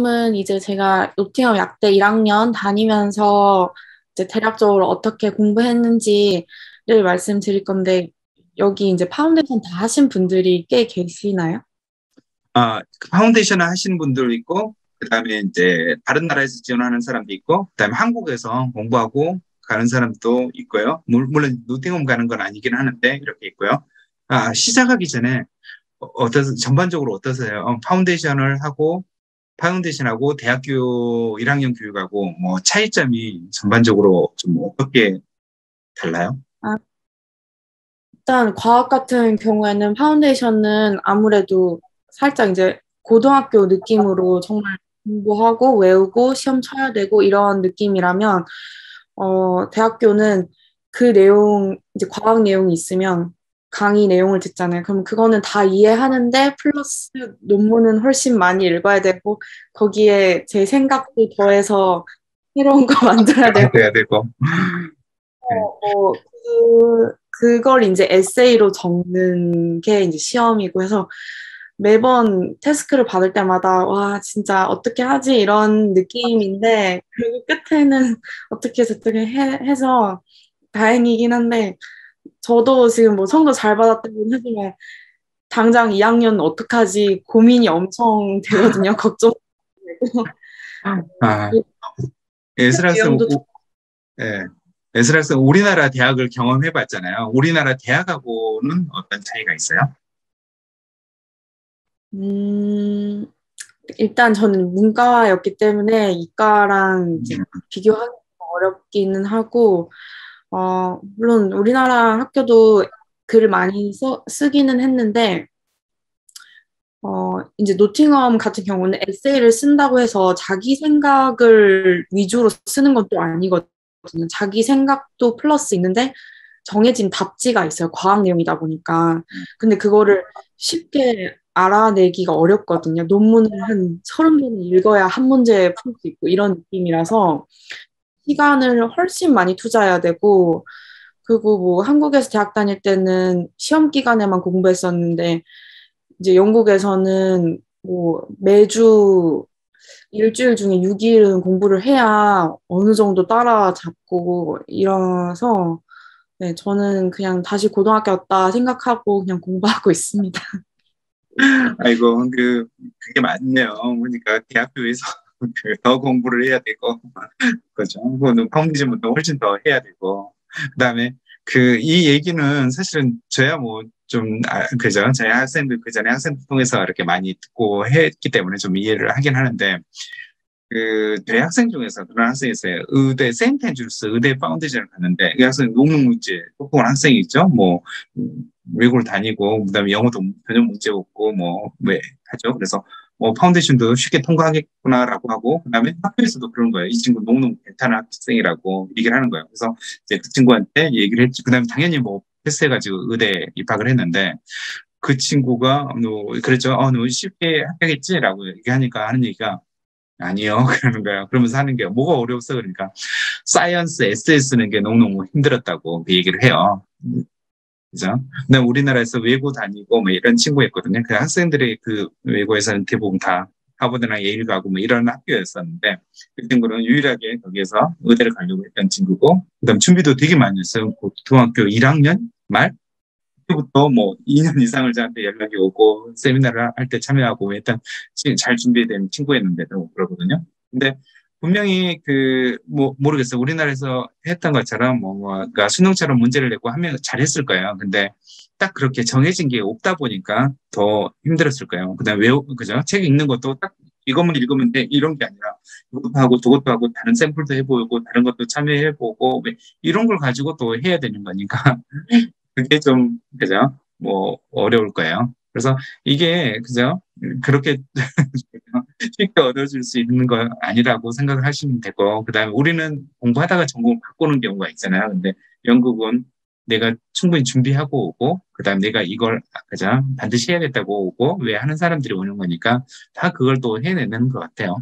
지금은 이제 제가 노팅엄 약대 1학년 다니면서 이제 대략적으로 어떻게 공부했는지를 말씀드릴 건데, 여기 이제 파운데이션 다 하신 분들이 꽤 계시나요? 파운데이션을 하시는 분도 있고, 그 다음에 이제 다른 나라에서 지원하는 사람도 있고, 그 다음에 한국에서 공부하고 가는 사람도 있고요. 물론 노팅엄 가는 건 아니긴 하는데, 이렇게 있고요. 시작하기 전에 전반적으로 어떠세요? 파운데이션하고 대학교 1학년 교육하고 뭐 차이점이 전반적으로 좀 어떻게 달라요? 아, 일단 과학 같은 경우에는 파운데이션은 아무래도 살짝 이제 고등학교 느낌으로 정말 공부하고 외우고 시험 쳐야 되고 이런 느낌이라면, 대학교는 그 내용, 이제 과학 내용이 있으면 강의 내용을 듣잖아요. 그럼 그거는 다 이해하는데 플러스 논문은 훨씬 많이 읽어야 되고 거기에 제 생각도 더해서 새로운 거 만들어야 되고, 돼야 되고. 네. 그걸 이제 에세이로 적는 게 이제 시험이고 해서 매번 태스크를 받을 때마다 와, 진짜 어떻게 하지? 이런 느낌인데 결국 끝에는 어떻게 저떻게 해서 다행이긴 한데, 저도 지금 뭐 성적 잘 받았다고 하지만 당장 2학년 어떡하지 고민이 엄청 되거든요. 걱정되고. 아, 에스라 학생, 내용도 예. 에스라 학생 우리나라 대학을 경험해 봤잖아요. 우리나라 대학하고는 어떤 차이가 있어요? 음, 일단 저는 문과였기 때문에 이과랑 이제 음, 비교하기 어렵기는 하고, 물론 우리나라 학교도 글을 많이 쓰기는 했는데, 이제 노팅엄 같은 경우는 에세이를 쓴다고 해서 자기 생각을 위주로 쓰는 건 또 아니거든요. 자기 생각도 플러스 있는데 정해진 답지가 있어요. 과학 내용이다 보니까. 근데 그거를 쉽게 알아내기가 어렵거든요. 논문을 한 30번을 읽어야 한 문제 풀 수 있고 이런 느낌이라서 시간을 훨씬 많이 투자해야 되고, 그리고 뭐 한국에서 대학 다닐 때는 시험 기간에만 공부했었는데 이제 영국에서는 뭐 매주 일주일 중에 6일은 공부를 해야 어느 정도 따라잡고 이래서, 네, 저는 그냥 다시 고등학교 왔다 생각하고 그냥 공부하고 있습니다. 아이고, 그게 맞네요. 그러니까 대학교에서 더 공부를 해야 되고, 그죠. 그거는 파운데이션부터 훨씬 더 해야 되고. 그다음에 이 얘기는 사실은 저야 뭐 좀, 그죠. 저희 학생들, 그 전에 학생들 통해서 이렇게 많이 듣고 했기 때문에 좀 이해를 하긴 하는데, 대학생 중에서 그런 학생이 있어요. 세인트 애드루스 의대 파운데이션을 갔는데, 이 학생은 농문문제 똑똑한 학생이 있죠. 뭐, 외국을 다니고, 그다음에 영어도 전혀 문제 없고, 왜 하죠. 그래서, 파운데이션도 쉽게 통과하겠구나라고 하고, 그다음에 학교에서도 그런 거예요. 이 친구 너무너무 괜찮은 학생이라고 얘기를 하는 거예요. 그래서 이제 그 친구한테 얘기를 했지. 그다음에 당연히 뭐, 패스해가지고 의대 입학을 했는데, 그 친구가, 그랬죠. 너 쉽게 합격했지라고 얘기하니까 하는 얘기가, 아니요. 그러는 거예요. 그러면서 하는 게 뭐가 어려웠어? 그러니까 사이언스 에세이 쓰는 게 너무너무 힘들었다고 그 얘기를 해요. 그죠? 근데 우리나라에서 외고 다니고 뭐 이런 친구가 있거든요. 그 학생들이 그 외고에서는 대부분 다 하버드나 예일 가고 뭐 이런 학교였었는데 그 친구는 유일하게 거기에서 의대를 가려고 했던 친구고 그다음 준비도 되게 많이 했어요. 고등학교 1학년 말 그때부터 뭐 2년 이상을 저한테 연락이 오고 세미나를 할 때 참여하고 일단 잘 준비된 친구였는데도 그러거든요. 근데 분명히 뭐 모르겠어요. 우리나라에서 했던 것처럼 그러니까 수능처럼 문제를 내고 하면 잘했을 거예요. 근데 딱 그렇게 정해진 게 없다 보니까 더 힘들었을 거예요. 그다음 그죠? 책 읽는 것도 딱 이것만 읽으면 돼 이런 게 아니라 이것도 하고 저것도 하고 다른 샘플도 해보고 다른 것도 참여해보고 이런 걸 가지고 또 해야 되는 거니까 그게 좀, 그죠? 뭐, 어려울 거예요. 그래서 이게, 그죠? 그렇게 쉽게 얻어질 수 있는 건 아니라고 생각을 하시면 되고, 그 다음에 우리는 공부하다가 전공을 바꾸는 경우가 있잖아요. 근데 영국은 내가 충분히 준비하고 오고, 그 다음에 내가 이걸, 그죠? 반드시 해야겠다고 오고, 왜 하는 사람들이 오는 거니까 다 그걸 또 해내는 것 같아요.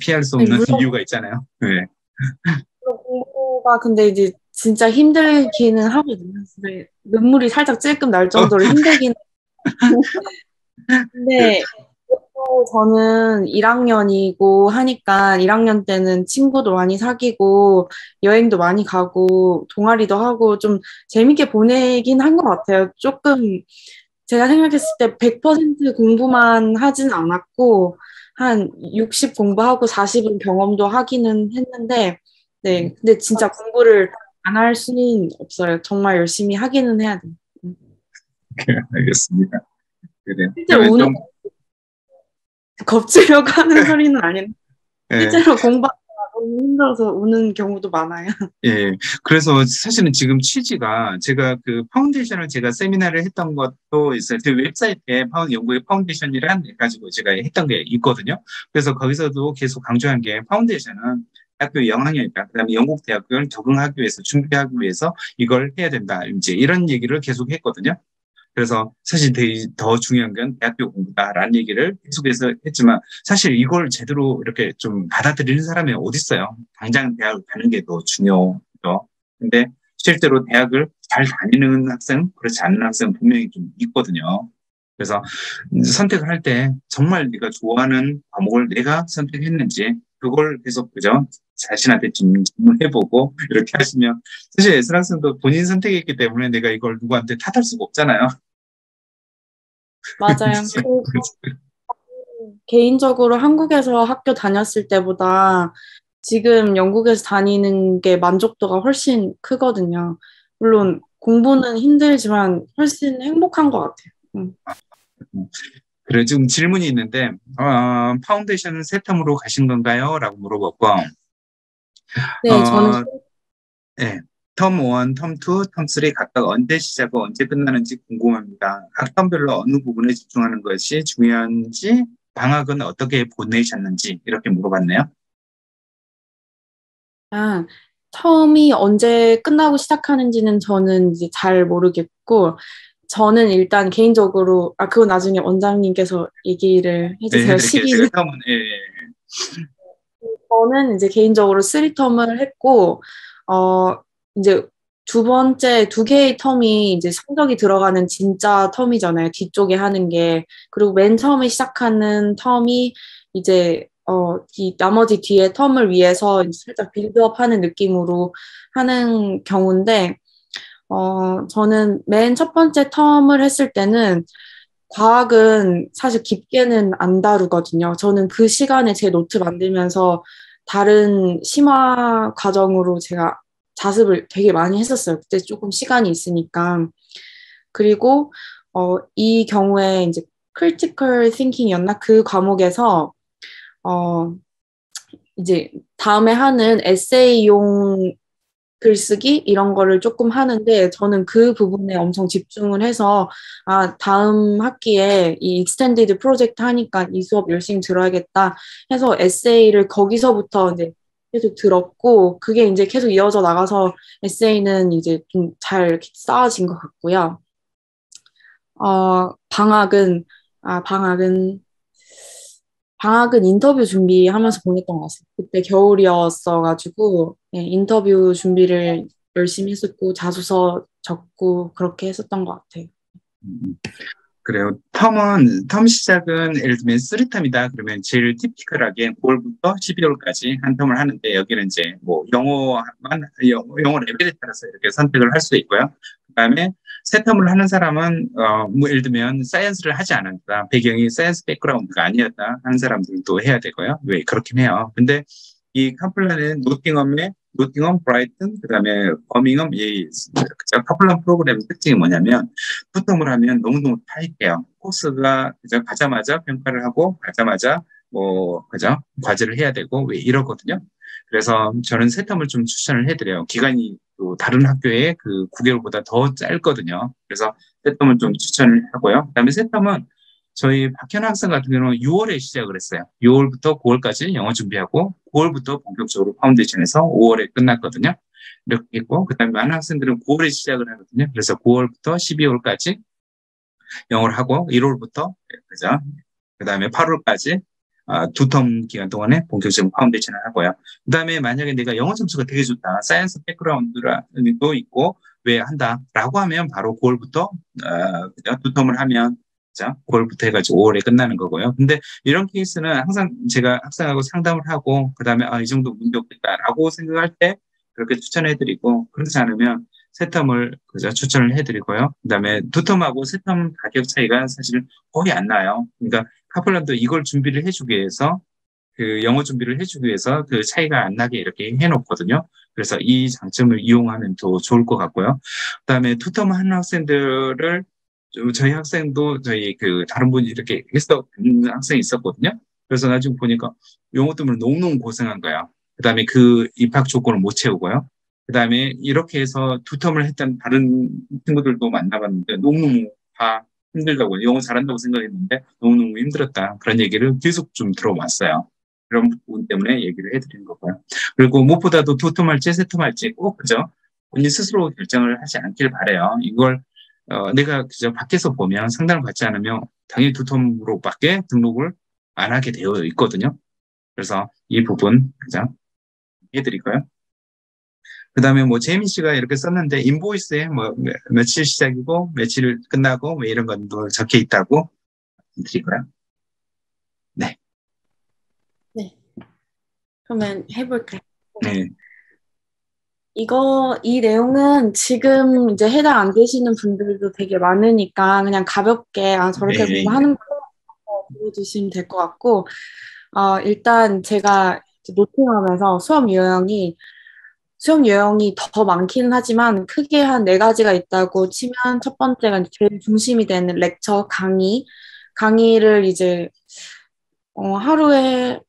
피할 수 아니, 없는 물론 이유가 있잖아요. 네. 공부가 근데 이제 진짜 힘들기는 하거든요. 근데 눈물이 살짝 찔끔 날 어, 정도로 힘들긴 한데 저는 1학년이고 하니까 1학년 때는 친구도 많이 사귀고 여행도 많이 가고 동아리도 하고 좀 재밌게 보내긴 한 것 같아요. 조금 제가 생각했을 때 100% 공부만 하진 않았고 한 60 공부하고 40은 경험도 하기는 했는데 네. 근데 진짜 공부를 안 할 수는 없어요. 정말 열심히 하기는 해야 돼요. 알겠습니다. 그래요. 실제로 그러면 우는 좀, 겁주려고 하는 소리는 아닌데 예, 실제로 공부하다가 너무 힘들어서 우는 경우도 많아요. 예. 그래서 사실은 지금 취지가 제가 그 파운데이션을 제가 세미나를 했던 것도 있어요. 제 웹사이트에 영국의 파운데이션이란 가지고 제가 했던 게 있거든요. 그래서 거기서도 계속 강조한 게 파운데이션은 대학교 영학년이다. 그다음에 영국 대학교를 적응하기 위해서 준비하기 위해서 이걸 해야 된다. 이제 이런 얘기를 계속 했거든요. 그래서 사실 더 중요한 건 대학교 공부다라는 얘기를 계속해서 했지만 사실 이걸 제대로 이렇게 좀 받아들이는 사람이 어디 있어요? 당장 대학을 가는 게 더 중요하죠. 근데 실제로 대학을 잘 다니는 학생, 그렇지 않은 학생 분명히 좀 있거든요. 그래서 선택을 할 때 정말 네가 좋아하는 과목을 내가 선택했는지 그걸 계속 그죠? 자신한테 질문해보고 이렇게 하시면 사실 예술 학생도 본인 선택했기 때문에 내가 이걸 누구한테 탓할 수가 없잖아요. 맞아요. 개인적으로 한국에서 학교 다녔을 때보다 지금 영국에서 다니는 게 만족도가 훨씬 크거든요. 물론 공부는 힘들지만 훨씬 행복한 것 같아요. 그래, 지금 질문이 있는데, 파운데이션은 세 텀으로 가신 건가요? 라고 물어봤고, 네, 저는 어, 예, 텀 1, 텀 2, 텀 3 각각 언제 시작하고 언제 끝나는지 궁금합니다. 각 텀별로 어느 부분에 집중하는 것이 중요한지, 방학은 어떻게 보내셨는지, 이렇게 물어봤네요. 아, 처음이 언제 끝나고 시작하는지는 저는 이제 잘 모르겠고, 저는 일단 개인적으로, 그건 나중에 원장님께서 얘기를 네, 해주세요. 해드릴게요. 제가 시기는. 텀은, 예, 예. 저는 이제 개인적으로 3텀을 했고, 어, 이제 두 번째 두 개의 텀이 이제 성적이 들어가는 진짜 텀이잖아요. 뒤쪽에 하는 게. 그리고 맨 처음에 시작하는 텀이 이제, 나머지 뒤에 텀을 위해서 이제 살짝 빌드업 하는 느낌으로 하는 경우인데, 저는 맨 첫 번째 텀을 했을 때는 과학은 사실 깊게는 안 다루거든요. 저는 그 시간에 제 노트 만들면서 다른 심화 과정으로 제가 자습을 되게 많이 했었어요. 그때 조금 시간이 있으니까. 그리고 이 경우에 이제 critical thinking이었나? 그 과목에서 어, 이제 다음에 하는 에세이용 글쓰기 이런 거를 조금 하는데 저는 그 부분에 엄청 집중을 해서 다음 학기에 이 익스텐디드 프로젝트 하니까 이 수업 열심히 들어야겠다 해서 에세이를 거기서부터 이제 계속 들었고 그게 이제 계속 이어져 나가서 에세이는 이제 좀 잘 이렇게 쌓아진 것 같고요. 방학은 아 방학은 방학은 인터뷰 준비하면서 보냈던 것 같아요. 그때 겨울이었어가지고 네, 인터뷰 준비를 열심히 했었고 자소서 적고 그렇게 했었던 것 같아요. 음. 그래요. 텀 시작은 예를 들면 3텀이다. 그러면 제일 티피컬하게 9월부터 12월까지 한 텀을 하는데 여기는 이제 뭐 영어 레벨에 따라서 이렇게 선택을 할 수 있고요. 그다음에 세 텀을 하는 사람은 뭐 예를 들면 사이언스를 하지 않았다. 배경이 사이언스 백그라운드가 아니었다 하는 사람들도 해야 되고요. 왜 그렇긴 해요. 근데 이 카플란은 노팅엄, 브라이튼, 그다음에 버밍엄 이 카플란 프로그램 특징이 뭐냐면 부텀을 하면 너무너무 타이트해요. 코스가 그죠? 가자마자 평가를 하고 가자마자 뭐 그죠? 과제를 해야 되고 왜 이러거든요. 그래서 저는 세 텀을 좀 추천을 해드려요. 기간이 또 다른 학교의 그 9개월보다 더 짧거든요. 그래서 세 텀을 좀 추천을 하고요. 그다음에 세 텀은 저희 박현 학생 같은 경우는 6월에 시작을 했어요. 6월부터 9월까지 영어 준비하고 9월부터 본격적으로 파운데이션에서 5월에 끝났거든요. 이렇게 있고 그다음에 많은 학생들은 9월에 시작을 하거든요. 그래서 9월부터 12월까지 영어를 하고 1월부터 그죠? 그다음에 8월까지 두 텀 기간 동안에 본격적인 파운데이션을 하고요. 그다음에 만약에 내가 영어 점수가 되게 좋다, 사이언스 백그라운드도 있고 왜 한다라고 하면 바로 9월부터 두 텀을 하면 그죠? 9월부터 해가지고 5월에 끝나는 거고요. 근데 이런 케이스는 항상 제가 학생하고 상담을 하고, 그 다음에, 이 정도 문제 없겠다라고 생각할 때 그렇게 추천해드리고, 그렇지 않으면 새 텀을, 그죠? 추천을 해드리고요. 그 다음에 두 텀하고 새 텀 가격 차이가 사실 거의 안 나요. 그러니까 카플란도 이걸 준비를 해주기 위해서, 그 영어 준비를 해주기 위해서 그 차이가 안 나게 이렇게 해놓거든요. 그래서 이 장점을 이용하면 더 좋을 것 같고요. 그다음에 투텀 하는 학생들을 저희 학생도 저희 그 다른 분이 이렇게 했어 학생이 있었거든요. 그래서 나중에 보니까 영어 때문에 너무너무 고생한 거야. 그다음에 그 입학 조건을 못 채우고요. 그다음에 이렇게 해서 투텀을 했던 다른 친구들도 만나봤는데 너무너무 다 힘들다고 영어 잘한다고 생각했는데 너무너무 힘들었다. 그런 얘기를 계속 좀 들어왔어요. 그런 부분 때문에 얘기를 해드리는 거고요. 그리고 무엇보다도 투텀 할지 세텀 할지 꼭 그죠? 본인 스스로 결정을 하지 않길 바래요. 이걸 내가 그저 밖에서 보면 상담을 받지 않으면 당연히 두텀으로밖에 등록을 안 하게 되어 있거든요. 그래서 이 부분 그죠? 해드릴까요? 그 다음에 뭐 제이미 씨가 이렇게 썼는데 인보이스에 뭐 며칠 시작이고 며칠 끝나고 뭐 이런 것도 적혀 있다고 드릴까요? 네. 네. 그러면 해볼까요? 네. 이 내용은 지금 이제 해당 안 되시는 분들도 되게 많으니까 그냥 가볍게, 저렇게 네. 공부하는 거 들어주시면 될 것 같고, 일단 제가 이제 노팅하면서 수업 유형이 더 많기는 하지만 크게 한 네 가지가 있다고 치면 첫 번째가 이제 제일 중심이 되는 렉처 강의를 이제 하루에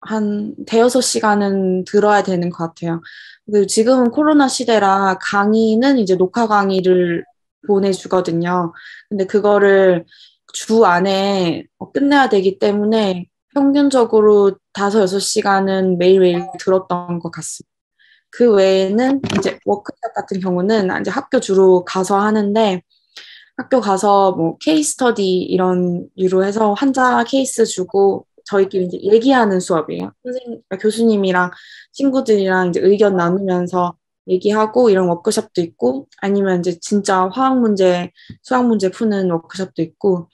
한 대여섯 시간은 들어야 되는 것 같아요. 그리고 지금은 코로나 시대라 강의는 이제 녹화 강의를 보내주거든요. 근데 그거를 주 안에 끝내야 되기 때문에 평균적으로 다섯, 여섯 시간은 매일매일 들었던 것 같습니다. 그 외에는 이제 워크숍 같은 경우는 이제 학교 주로 가서 하는데 학교 가서 뭐 케이스 스터디 이런 유로 해서 환자 케이스 주고 저희끼리 이제 얘기하는 수업이에요. 교수님이랑 친구들이랑 이제 의견 나누면서 얘기하고 이런 워크숍도 있고 아니면 이제 진짜 화학 문제, 수학 문제 푸는 워크숍도 있고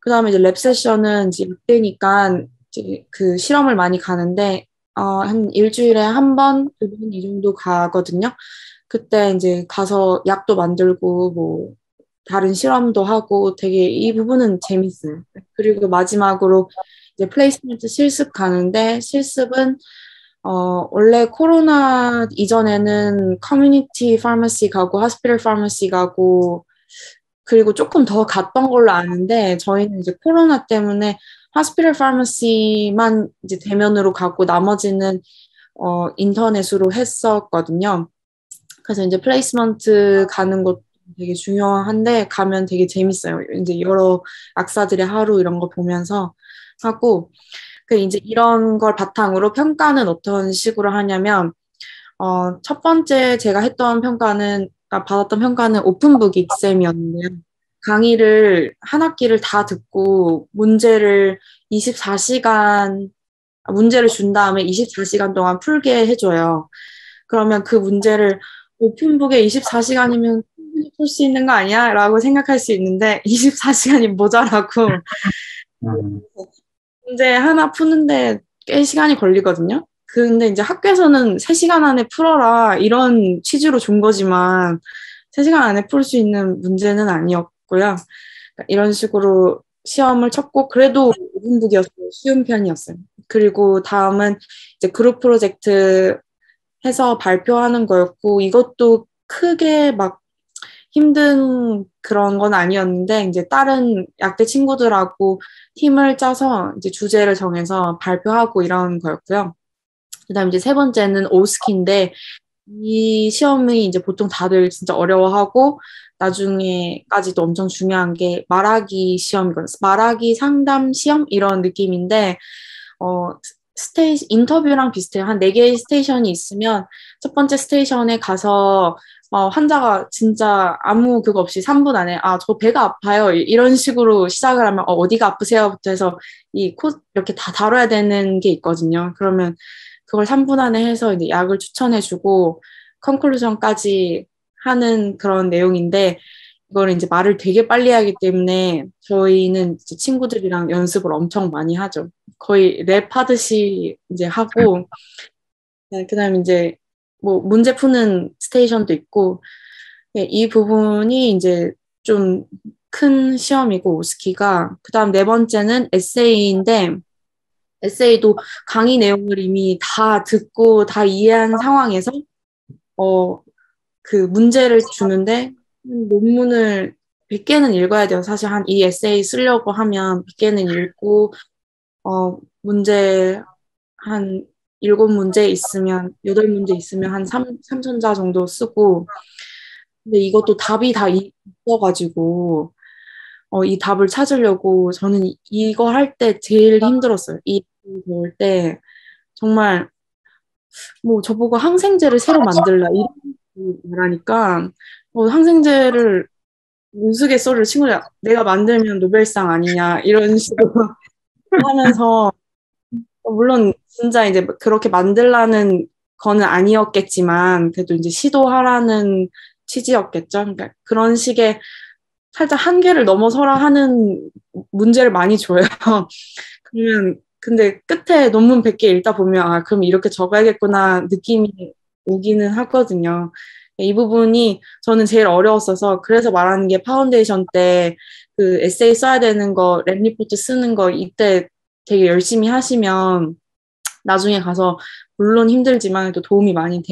그다음에 이제 랩 세션은 이제 이때니까 이제 그 실험을 많이 가는데 한 일주일에 한 번, 두 번 이 정도 가거든요. 그때 이제 가서 약도 만들고 뭐 다른 실험도 하고 되게 이 부분은 재밌어요. 그리고 마지막으로 이제 플레이스먼트 실습 가는데 실습은 원래 코로나 이전에는 커뮤니티 파머시 가고 하스피털 파머시 가고 그리고 조금 더 갔던 걸로 아는데 저희는 이제 코로나 때문에 하스피털 파머시만 이제 대면으로 가고 나머지는 인터넷으로 했었거든요. 그래서 이제 플레이스먼트 가는 것도 되게 중요한데 가면 되게 재밌어요. 이제 여러 약사들의 하루 이런 거 보면서 하고 그 이제 이런 걸 바탕으로 평가는 어떤 식으로 하냐면 첫 번째 제가 했던 평가는 받았던 평가는 오픈북 익셈이었는데요. 강의를 한 학기를 다 듣고 문제를 24시간 문제를 준 다음에 24시간 동안 풀게 해줘요. 그러면 그 문제를 오픈북에 24시간이면 충분히 풀 수 있는 거 아니야? 라고 생각할 수 있는데 24시간이 모자라고 음, 문제 하나 푸는데 꽤 시간이 걸리거든요. 근데 이제 학교에서는 3시간 안에 풀어라 이런 취지로 준 거지만 3시간 안에 풀 수 있는 문제는 아니었고요. 그러니까 이런 식으로 시험을 쳤고 그래도 오픈북이었어요. 쉬운 편이었어요. 그리고 다음은 이제 그룹 프로젝트 해서 발표하는 거였고 이것도 크게 막 힘든 그런 건 아니었는데 이제 다른 약대 친구들하고 팀을 짜서 이제 주제를 정해서 발표하고 이런 거였고요. 그다음 이제 세 번째는 오스키인데 이 시험이 이제 보통 다들 진짜 어려워하고 나중에까지도 엄청 중요한 게 말하기 시험이거든요. 말하기 상담 시험 이런 느낌인데 어, 인터뷰랑 비슷해요. 한 네 개의 스테이션이 있으면 첫 번째 스테이션에 가서 환자가 진짜 아무 그거 없이 3분 안에 저 배가 아파요. 이런 식으로 시작을 하면 어디가 아프세요?부터 해서 이렇게 다 다뤄야 되는 게 있거든요. 그러면 그걸 3분 안에 해서 이제 약을 추천해주고 컨클루전까지 하는 그런 내용인데 이거를 이제 말을 되게 빨리 하기 때문에 저희는 이제 친구들이랑 연습을 엄청 많이 하죠. 거의 랩하듯이 이제 하고, 네, 그다음에 이제 뭐 문제 푸는 스테이션도 있고, 네, 이 부분이 이제 좀 큰 시험이고, 오스키가. 그다음 네 번째는 에세이인데, 에세이도 강의 내용을 이미 다 듣고 다 이해한 상황에서 그 문제를 주는데 논문을 100개는 읽어야 돼요. 사실 한 이 에세이 쓰려고 하면 100개는 읽고 문제 한 7문제 있으면 8문제 있으면 한 3천자 정도 쓰고 근데 이것도 답이 다 있어가지고 이 답을 찾으려고 저는 이거 할 때 제일 힘들었어요. 이 배울 때 정말 뭐 저보고 항생제를 새로 만들라 이런 말하니까 항생제를 우스갯소리를 친구들 내가 만들면 노벨상 아니냐 이런 식으로 하면서 물론 진짜 이제 그렇게 만들라는 거는 아니었겠지만 그래도 이제 시도하라는 취지였겠죠. 그러니까 그런 식의 살짝 한계를 넘어서라 하는 문제를 많이 줘요. 그러면 근데 끝에 논문 100개 읽다 보면 아 그럼 이렇게 적어야겠구나 느낌이 오기는 하거든요. 이 부분이 저는 제일 어려웠어서 그래서 말하는 게 파운데이션 때 그 에세이 써야 되는 거, 랩 리포트 쓰는 거 이때 되게 열심히 하시면 나중에 가서 물론 힘들지만 또 도움이 많이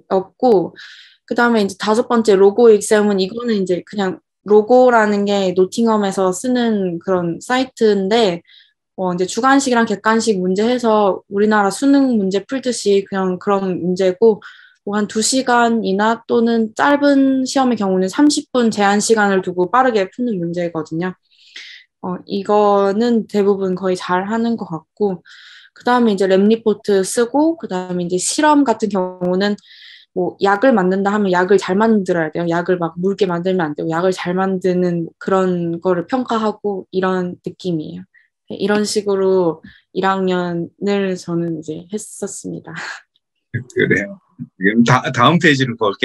되었고 그다음에 이제 5번째 로고 익셈은 이거는 이제 그냥 로고라는 게 노팅엄에서 쓰는 그런 사이트인데 이제 주관식이랑 객관식 문제 해서 우리나라 수능 문제 풀듯이 그냥 그런 문제고, 뭐 한 2시간이나 또는 짧은 시험의 경우는 30분 제한 시간을 두고 빠르게 푸는 문제거든요. 이거는 대부분 거의 잘 하는 것 같고, 그 다음에 이제 랩 리포트 쓰고, 그 다음에 이제 실험 같은 경우는 뭐 약을 만든다 하면 약을 잘 만들어야 돼요. 약을 막 묽게 만들면 안 되고, 약을 잘 만드는 그런 거를 평가하고 이런 느낌이에요. 이런 식으로 1학년을 저는 이제 했었습니다. 그래요. 지금 다음 페이지를 볼게요.